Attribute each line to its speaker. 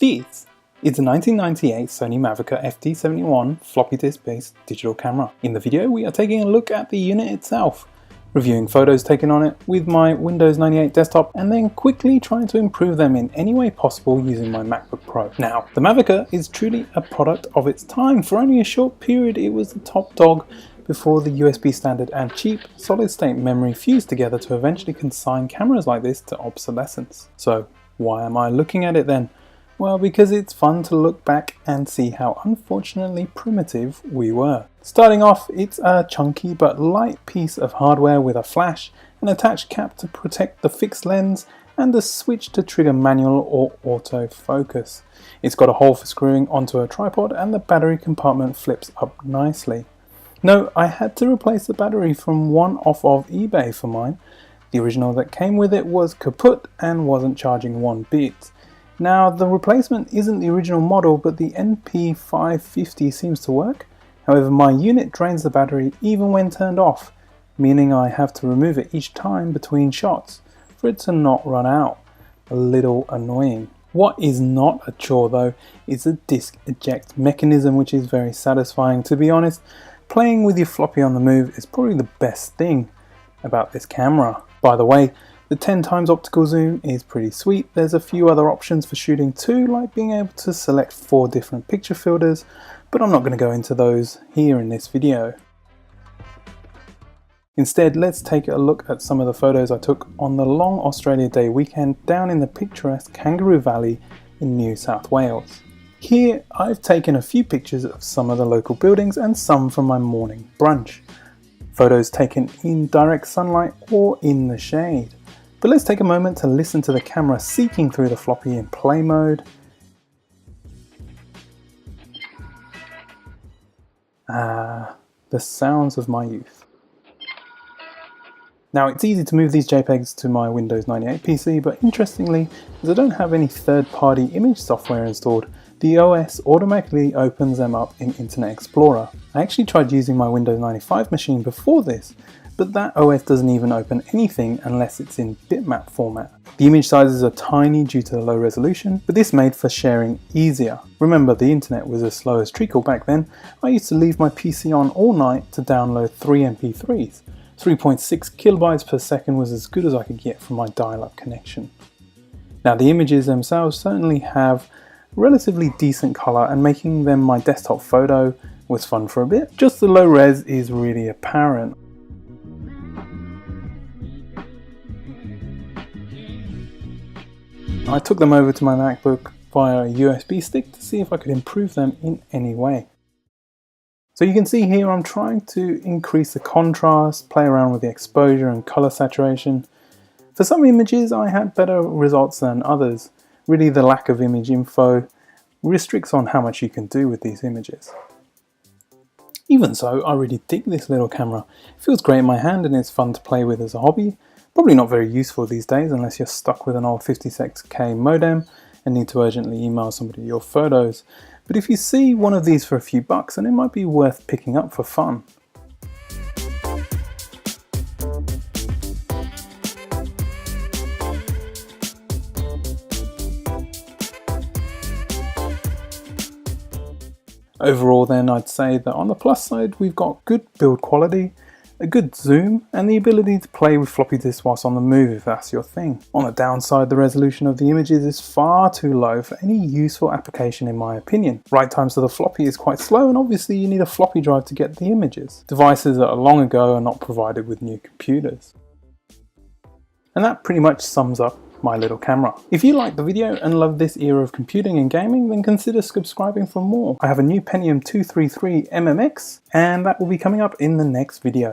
Speaker 1: This is a 1998 Sony Mavica FD-71 floppy disk based digital camera. In the video we are taking a look at the unit itself, reviewing photos taken on it with my Windows 98 desktop, and then quickly trying to improve them in any way possible using my MacBook Pro. Now, the Mavica is truly a product of its time. For only a short period it was the top dog before the USB standard and cheap solid state memory fused together to eventually consign cameras like this to obsolescence. So why am I looking at it then? Well, because it's fun to look back and see how unfortunately primitive we were. Starting off, it's a chunky but light piece of hardware with a flash, an attached cap to protect the fixed lens, and a switch to trigger manual or autofocus. It's got a hole for screwing onto a tripod, and the battery compartment flips up nicely. No, I had to replace the battery from one off of eBay for mine. The original that came with it was kaput and wasn't charging one bit. Now, the replacement isn't the original model, but the NP550 seems to work. However, my unit drains the battery even when turned off, meaning I have to remove it each time between shots for it to not run out. A little annoying. What is not a chore though is the disk eject mechanism, which is very satisfying. To be honest, playing with your floppy on the move is probably the best thing about this camera. By the way, the 10x optical zoom is pretty sweet. There's a few other options for shooting too, like being able to select 4 different picture filters, but I'm not going to go into those here in this video. Instead, let's take a look at some of the photos I took on the long Australia Day weekend down in the picturesque Kangaroo Valley in New South Wales. Here I've taken a few pictures of some of the local buildings and some from my morning brunch. Photos taken in direct sunlight or in the shade. But let's take a moment to listen to the camera seeking through the floppy in play mode. The sounds of my youth. Now, it's easy to move these JPEGs to my Windows 98 PC, but interestingly, as I don't have any third-party image software installed, the OS automatically opens them up in Internet Explorer. I actually tried using my Windows 95 machine before this, but that OS doesn't even open anything unless it's in bitmap format. The image sizes are tiny due to the low resolution, but this made for sharing easier. Remember, the internet was as slow as treacle back then. I used to leave my PC on all night to download 3 MP3s. 3.6 kilobytes per second was as good as I could get from my dial-up connection. Now, the images themselves certainly have relatively decent color, and making them my desktop photo was fun for a bit. Just the low res is really apparent. I took them over to my MacBook via a USB stick to see if I could improve them in any way. So you can see here I'm trying to increase the contrast, play around with the exposure and color saturation. For some images I had better results than others. Really, the lack of image info restricts on how much you can do with these images. Even so, I really dig this little camera. It feels great in my hand and it's fun to play with as a hobby. Probably not very useful these days unless you're stuck with an old 56k modem and need to urgently email somebody your photos. But if you see one of these for a few bucks, then it might be worth picking up for fun. Overall then, I'd say that on the plus side we've got good build quality, a good zoom, and the ability to play with floppy disks whilst on the move if that's your thing. On the downside, the resolution of the images is far too low for any useful application in my opinion. Write times to the floppy is quite slow, and obviously you need a floppy drive to get the images. Devices that are long ago are not provided with new computers. And that pretty much sums up my little camera. If you liked the video and love this era of computing and gaming, then consider subscribing for more. I have a new Pentium 233 MMX, and that will be coming up in the next video.